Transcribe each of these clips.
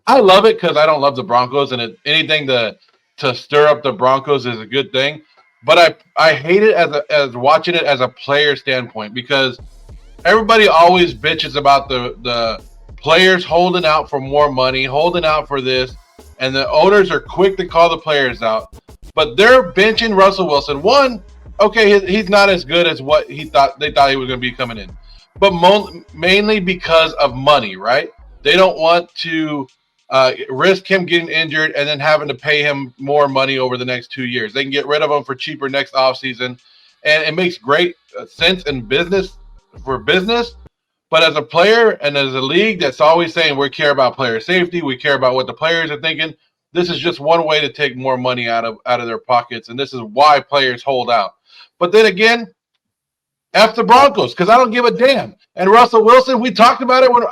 I love it because I don't love the Broncos, and anything to stir up the Broncos is a good thing. But I hate it as watching it as a player standpoint, because everybody always bitches about the players holding out for more money, holding out for this, and the owners are quick to call the players out. But they're benching Russell Wilson. One, okay, he's not as good as what they thought he was going to be coming in, but mainly because of money, right? They don't want to risk him getting injured and then having to pay him more money over the next 2 years. They can get rid of him for cheaper next offseason, and it makes great sense in business. But as a player and as a league that's always saying we care about player safety, we care about what the players are thinking, this is just one way to take more money out of their pockets, and this is why players hold out. But then again, F the Broncos, because I don't give a damn. And Russell Wilson, we talked about it when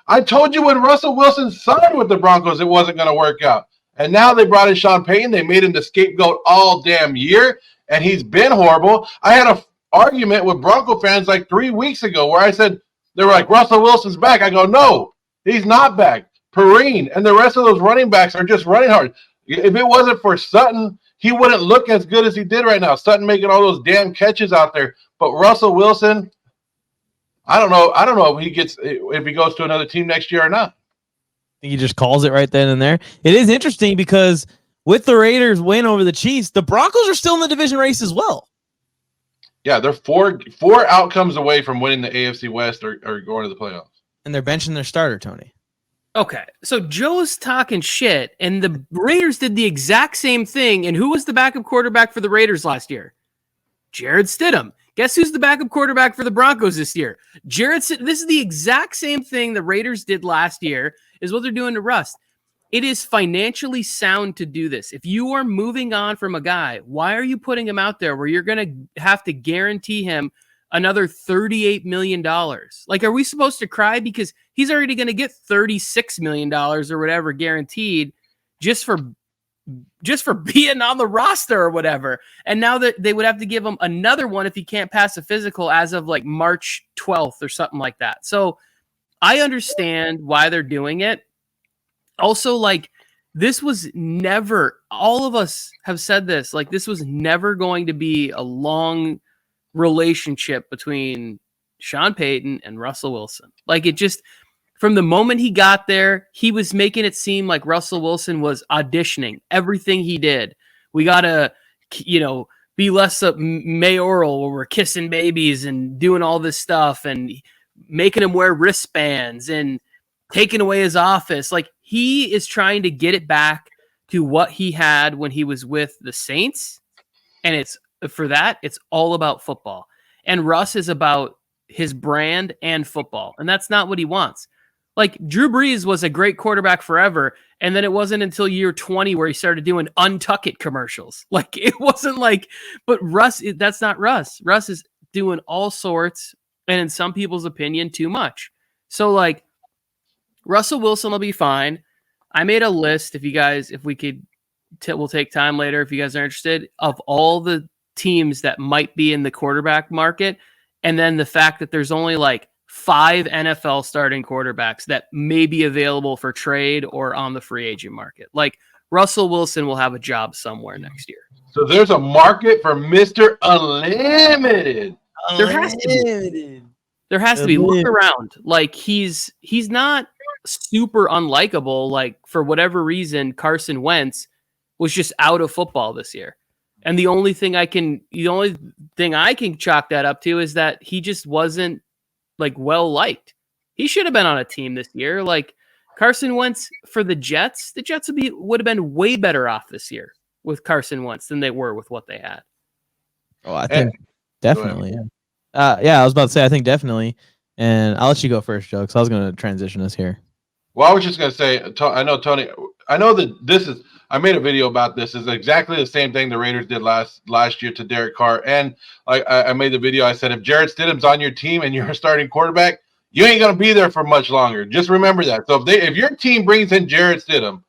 I told you when Russell Wilson signed with the Broncos, it wasn't going to work out. And now they brought in Sean Payton. They made him the scapegoat all damn year, and he's been horrible. I had an argument with Bronco fans like 3 weeks ago where I said, they were like, Russell Wilson's back. I go, no, he's not back. Perrine and the rest of those running backs are just running hard. If it wasn't for Sutton, he wouldn't look as good as he did right now. Sutton making all those damn catches out there. But Russell Wilson, I don't know if he goes to another team next year or not. I think he just calls it right then and there. It is interesting because with the Raiders win over the Chiefs, the Broncos are still in the division race as well. Yeah, they're four outcomes away from winning the AFC West or going to the playoffs. And they're benching their starter, Tony. Okay, so Joe's talking shit, and the Raiders did the exact same thing. And who was the backup quarterback for the Raiders last year? Jarrett Stidham. Guess who's the backup quarterback for the Broncos this year? Jarrett Stidham. This is the exact same thing the Raiders did last year, is what they're doing to Russ. It is financially sound to do this. If you are moving on from a guy, why are you putting him out there where you're going to have to guarantee him another $38 million? Like, are we supposed to cry because he's already going to get $36 million or whatever guaranteed just for being on the roster or whatever? And now that they would have to give him another one if he can't pass a physical as of like March 12th or something like that. So I understand why they're doing it. Also, like, this was never, all of us have said this, like, this was never going to be a long relationship between Sean Payton and Russell Wilson. Like, it just, from the moment he got there, he was making it seem like Russell Wilson was auditioning everything he did. We got to, be less mayoral where we're kissing babies and doing all this stuff and making him wear wristbands and taking away his office. Like, he is trying to get it back to what he had when he was with the Saints. And it's all about football. And Russ is about his brand and football. And that's not what he wants. Like, Drew Brees was a great quarterback forever. And then it wasn't until year 20 where he started doing Untuck It commercials. Like, it wasn't like, but Russ, that's not Russ. Russ is doing all sorts. And in some people's opinion, too much. So, like, Russell Wilson will be fine. I made a list. We'll take time later if you guys are interested, of all the teams that might be in the quarterback market. And then the fact that there's only like 5 NFL starting quarterbacks that may be available for trade or on the free agent market. Like, Russell Wilson will have a job somewhere next year. So there's a market for Mr. Unlimited. There has to be. Look around. Like, he's not super unlikable. Like, for whatever reason, Carson Wentz was just out of football this year. And the only thing I can chalk that up to is that he just wasn't, like, well liked. He should have been on a team this year. Like, Carson Wentz for the Jets would have been way better off this year with Carson Wentz than they were with what they had. Oh, I think definitely. Yeah. I was about to say, I think definitely. And I'll let you go first, Joe, because I was going to transition us here. Well, I was just going to say, I know, Tony, I know that I made a video about this. It's exactly the same thing the Raiders did last year to Derek Carr. And I made the video. I said, if Jarrett Stidham's on your team and you're a starting quarterback, you ain't going to be there for much longer. Just remember that. So if your team brings in Jarrett Stidham,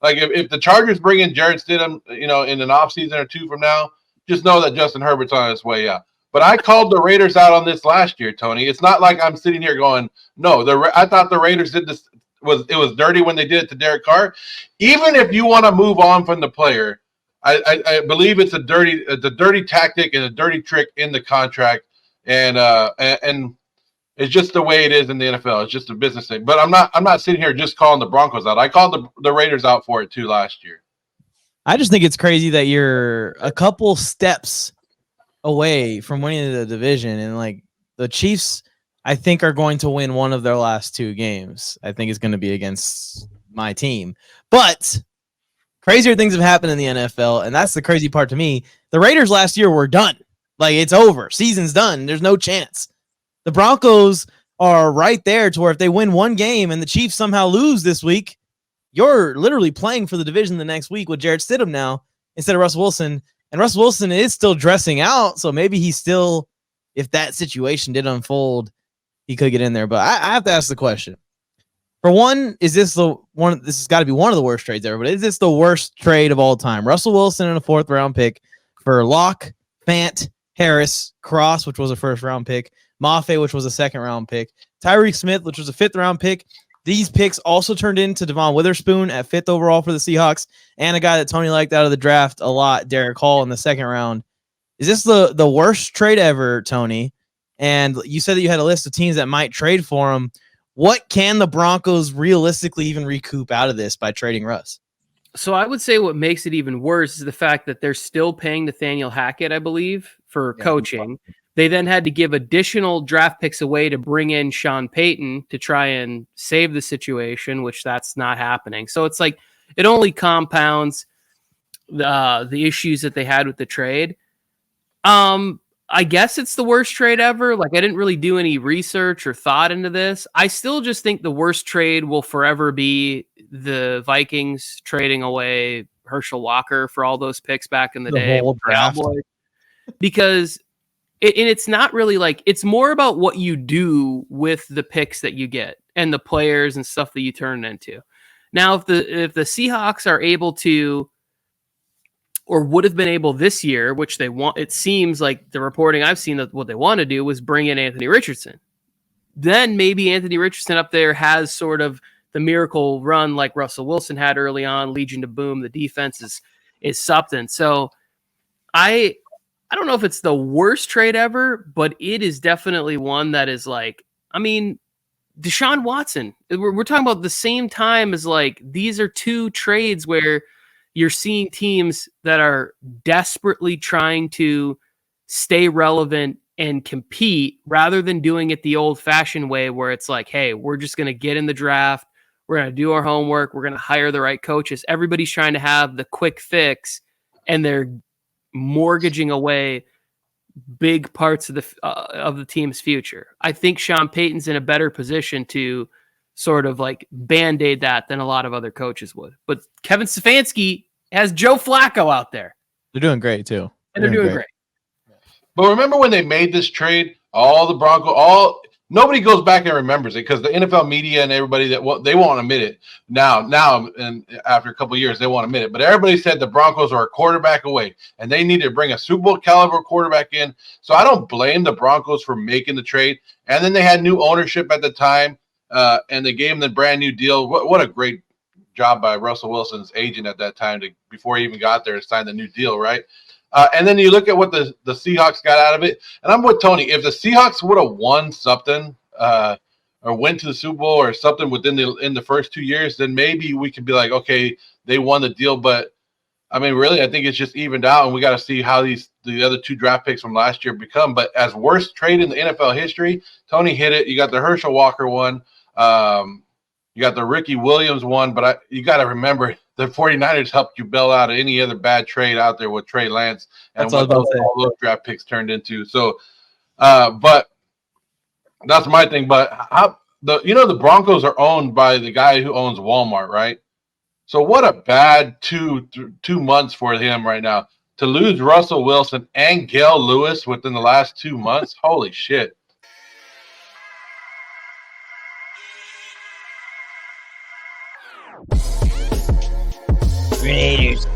like if the Chargers bring in Jarrett Stidham, in an offseason or two from now, just know that Justin Herbert's on his way out. But I called the Raiders out on this last year, Tony. It's not like I'm sitting here going, no, I thought the Raiders did this. was dirty when they did it to Derek Carr. Even if you want to move on from the player, I believe it's a dirty tactic and a dirty trick in the contract, and it's just the way it is in the NFL. It's just a business thing. But I'm not sitting here just calling the Broncos out. I called the Raiders out for it too last year. I just think it's crazy that you're a couple steps away from winning the division, and like the Chiefs, I think, are going to win one of their last 2 games. I think it's going to be against my team. But crazier things have happened in the NFL, and that's the crazy part to me. The Raiders last year were done. Like, it's over. Season's done. There's no chance. The Broncos are right there to where if they win 1 game and the Chiefs somehow lose this week, you're literally playing for the division the next week with Jarrett Stidham now instead of Russell Wilson. And Russell Wilson is still dressing out, so maybe he's still, if that situation did unfold, he could get in there. But I have to ask the question. For one, is this this has got to be one of the worst trades ever, but is this the worst trade of all time? Russell Wilson in a 4th round pick for Locke, Fant, Harris, Cross, which was a 1st round pick, Mafe, which was a 2nd round pick, Tyreek Smith, which was a 5th round pick. These picks also turned into Devon Witherspoon at 5th overall for the Seahawks, and a guy that Tony liked out of the draft a lot, Derek Hall, in the 2nd round. Is this the worst trade ever, Tony? And you said that you had a list of teams that might trade for him. What can the Broncos realistically even recoup out of this by trading Russ? So I would say what makes it even worse is the fact that they're still paying Nathaniel Hackett, I believe, for coaching. They then had to give additional draft picks away to bring in Sean Payton to try and save the situation, which that's not happening. So it's like it only compounds the issues that they had with the trade. I guess it's the worst trade ever. Like, I didn't really do any research or thought into this. I still just think the worst trade will forever be the Vikings trading away Herschel Walker for all those picks back in the day. Whole draft. Because it's not really like, it's more about what you do with the picks that you get and the players and stuff that you turn into. Now, if the Seahawks are able to, or would have been able this year, which they want, it seems like the reporting I've seen that what they want to do was bring in Anthony Richardson. Then maybe Anthony Richardson up there has sort of the miracle run like Russell Wilson had early on, Legion to Boom. The defense is something. So I don't know if it's the worst trade ever, but it is definitely one that is like, I mean, Deshaun Watson, we're talking about the same time as like, these are 2 trades where you're seeing teams that are desperately trying to stay relevant and compete rather than doing it the old fashioned way where it's like, hey, we're just going to get in the draft. We're going to do our homework. We're going to hire the right coaches. Everybody's trying to have the quick fix, and they're mortgaging away big parts of the team's future. I think Sean Payton's in a better position to sort of like band-aid that than a lot of other coaches would. But Kevin Stefanski has Joe Flacco out there. They're doing great too. And they're doing great. But remember when they made this trade, all the Broncos, nobody goes back and remembers it because the NFL media and everybody they won't admit it now, and after a couple of years they won't admit it. But everybody said the Broncos are a quarterback away, and they need to bring a Super Bowl caliber quarterback in. So I don't blame the Broncos for making the trade. And then they had new ownership at the time, and they gave them the brand new deal. What a great job by Russell Wilson's agent at that time before he even got there to sign the new deal, right? And then you look at what the Seahawks got out of it. And I'm with Tony. If the Seahawks would have won something or went to the Super Bowl or something in the first 2 years, then maybe we could be like, okay, they won the deal. But, I mean, really, I think it's just evened out, and we got to see how the other 2 draft picks from last year become. But as worst trade in the NFL history, Tony hit it. You got the Herschel Walker one. You got the Ricky Williams one. But you got to remember – the 49ers helped you bail out any other bad trade out there with Trey Lance and what all those draft picks turned into. So, but that's my thing. But the Broncos are owned by the guy who owns Walmart, right? So what a bad 2 months for him right now to lose Russell Wilson and Gail Lewis within the last 2 months. Holy shit. Raiders.